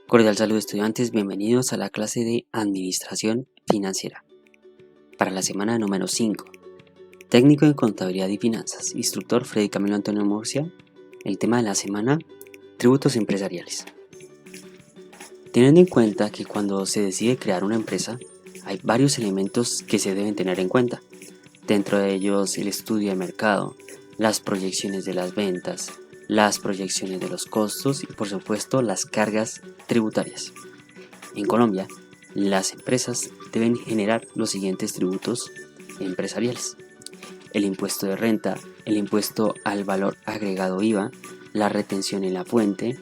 Cordial saludo, estudiantes, bienvenidos a la clase de Administración Financiera. Para la semana número 5, Técnico en Contabilidad y Finanzas, instructor Freddy Camilo Antonio Murcia. El tema de la semana, tributos empresariales. Teniendo en cuenta que cuando se decide crear una empresa, hay varios elementos que se deben tener en cuenta. Dentro de ellos, el estudio de mercado, las proyecciones de las ventas, las proyecciones de los costos y, por supuesto, las cargas tributarias. En Colombia, las empresas deben generar los siguientes tributos empresariales: el impuesto de renta, el impuesto al valor agregado IVA, la retención en la fuente,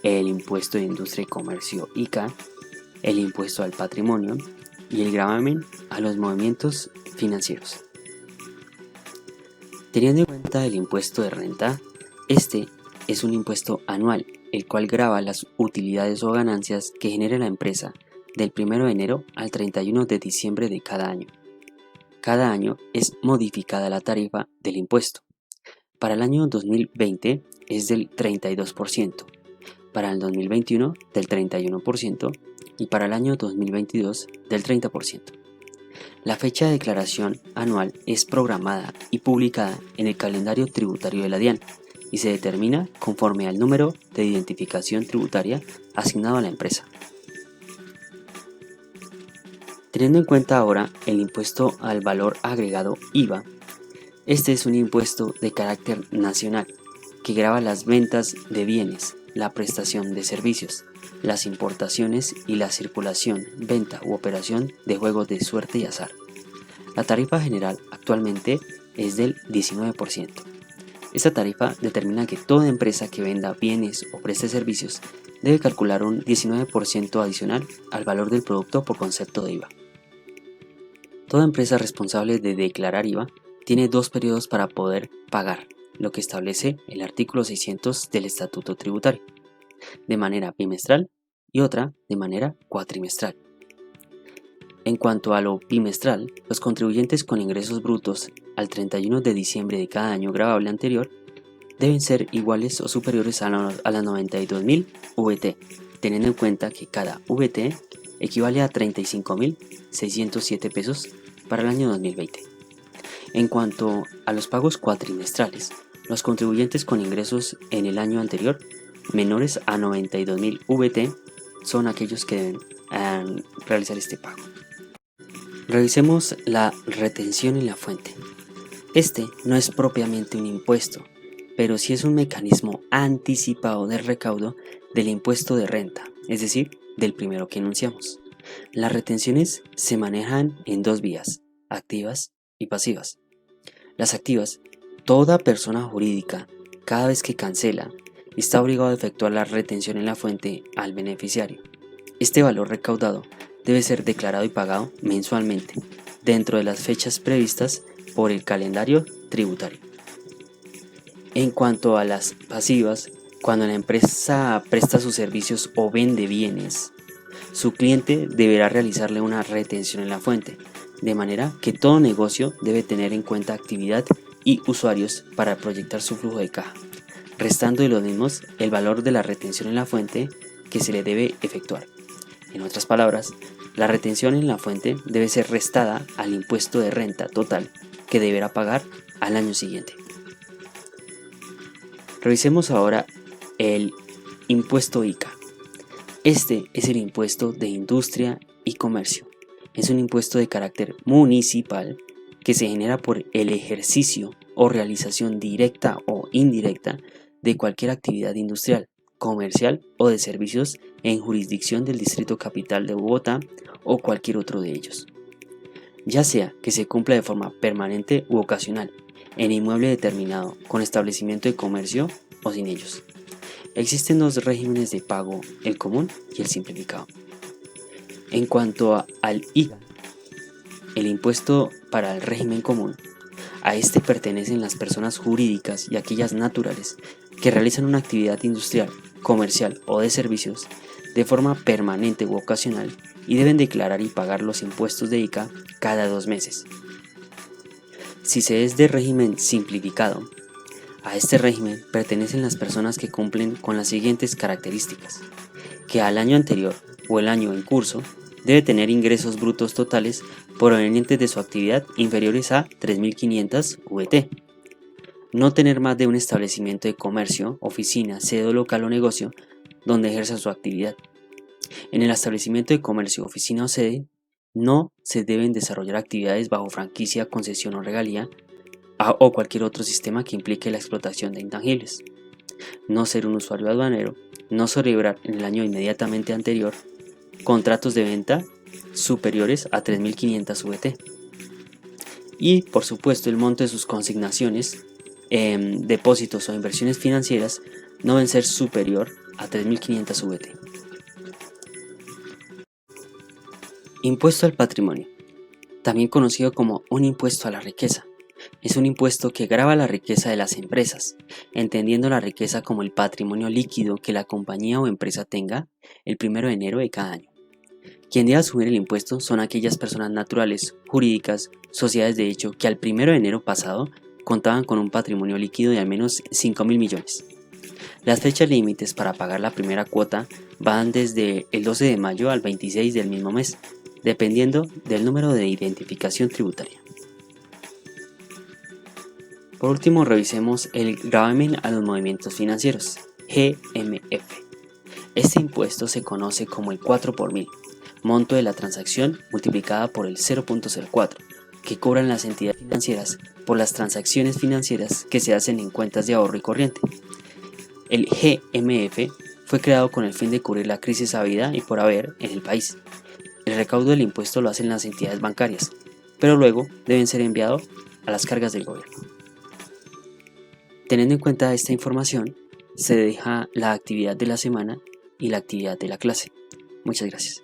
el impuesto de industria y comercio ICA, el impuesto al patrimonio y el gravamen a los movimientos financieros. Teniendo en cuenta el impuesto de renta, este es un impuesto anual, el cual grava las utilidades o ganancias que genera la empresa del 1 de enero al 31 de diciembre de cada año. Cada año es modificada la tarifa del impuesto. Para el año 2020 es del 32%, para el 2021 del 31% y para el año 2022 del 30%. La fecha de declaración anual es programada y publicada en el calendario tributario de la DIAN y se determina conforme al número de identificación tributaria asignado a la empresa. Teniendo en cuenta ahora el impuesto al valor agregado IVA, este es un impuesto de carácter nacional que grava las ventas de bienes, la prestación de servicios, las importaciones y la circulación, venta u operación de juegos de suerte y azar. La tarifa general actualmente es del 19%. Esta tarifa determina que toda empresa que venda bienes o preste servicios debe calcular un 19% adicional al valor del producto por concepto de IVA. Toda empresa responsable de declarar IVA tiene 2 periodos para poder pagar, lo que establece el artículo 600 del Estatuto Tributario, de manera bimestral y otra de manera cuatrimestral. En cuanto a lo bimestral, los contribuyentes con ingresos brutos al 31 de diciembre de cada año gravable anterior deben ser iguales o superiores a las 92.000 VT, teniendo en cuenta que cada VT equivale a 35.607 pesos para el año 2020. En cuanto a los pagos cuatrimestrales, los contribuyentes con ingresos en el año anterior menores a 92.000 VT son aquellos que deben realizar este pago. Revisemos la retención en la fuente. Este no es propiamente un impuesto, pero sí es un mecanismo anticipado de recaudo del impuesto de renta, es decir, del primero que enunciamos. Las retenciones se manejan en 2 vías, activas y pasivas. Las activas, toda persona jurídica, cada vez que cancela, está obligado a efectuar la retención en la fuente al beneficiario. Este valor recaudado debe ser declarado y pagado mensualmente, dentro de las fechas previstas por el calendario tributario. En cuanto a las pasivas, cuando la empresa presta sus servicios o vende bienes, su cliente deberá realizarle una retención en la fuente, de manera que todo negocio debe tener en cuenta actividad y usuarios para proyectar su flujo de caja, restando de los mismos el valor de la retención en la fuente que se le debe efectuar. En otras palabras, la retención en la fuente debe ser restada al impuesto de renta total que deberá pagar al año siguiente. Revisemos ahora el impuesto ICA. Este es el impuesto de industria y comercio. Es un impuesto de carácter municipal que se genera por el ejercicio o realización directa o indirecta de cualquier actividad industrial, comercial o de servicios en jurisdicción del Distrito Capital de Bogotá o cualquier otro de ellos, ya sea que se cumpla de forma permanente u ocasional en inmueble determinado con establecimiento de comercio o sin ellos. Existen 2 regímenes de pago, el común y el simplificado. En cuanto al ICA, el impuesto para el régimen común, a este pertenecen las personas jurídicas y aquellas naturales que realizan una actividad industrial, comercial o de servicios de forma permanente u ocasional y deben declarar y pagar los impuestos de ICA cada 2 meses. Si se es de régimen simplificado, a este régimen pertenecen las personas que cumplen con las siguientes características: que al año anterior o el año en curso debe tener ingresos brutos totales provenientes de su actividad inferiores a 3.500 VT. No tener más de un establecimiento de comercio, oficina, sede local o negocio donde ejerza su actividad. En el establecimiento de comercio, oficina o sede no se deben desarrollar actividades bajo franquicia, concesión o regalía o cualquier otro sistema que implique la explotación de intangibles. No ser un usuario aduanero, no celebrar en el año inmediatamente anterior contratos de venta superiores a 3.500 VT. Y por supuesto el monto de sus consignaciones, depósitos o inversiones financieras no deben ser superior a 3.500 VT. Impuesto al patrimonio, también conocido como un impuesto a la riqueza. Es un impuesto que grava la riqueza de las empresas, entendiendo la riqueza como el patrimonio líquido que la compañía o empresa tenga el 1 de enero de cada año. Quien debe asumir el impuesto son aquellas personas naturales, jurídicas, sociedades de hecho que al 1 de enero pasado contaban con un patrimonio líquido de al menos 5.000 millones. Las fechas límites para pagar la primera cuota van desde el 12 de mayo al 26 del mismo mes, dependiendo del número de identificación tributaria. Por último, revisemos el gravamen a los movimientos financieros, GMF. Este impuesto se conoce como el 4 por mil, monto de la transacción multiplicada por el 0.04, que cobran las entidades financieras por las transacciones financieras que se hacen en cuentas de ahorro y corriente. El GMF fue creado con el fin de cubrir la crisis habida y por haber en el país. El recaudo del impuesto lo hacen las entidades bancarias, pero luego deben ser enviados a las cargas del gobierno. Teniendo en cuenta esta información, se deja la actividad de la semana y la actividad de la clase. Muchas gracias.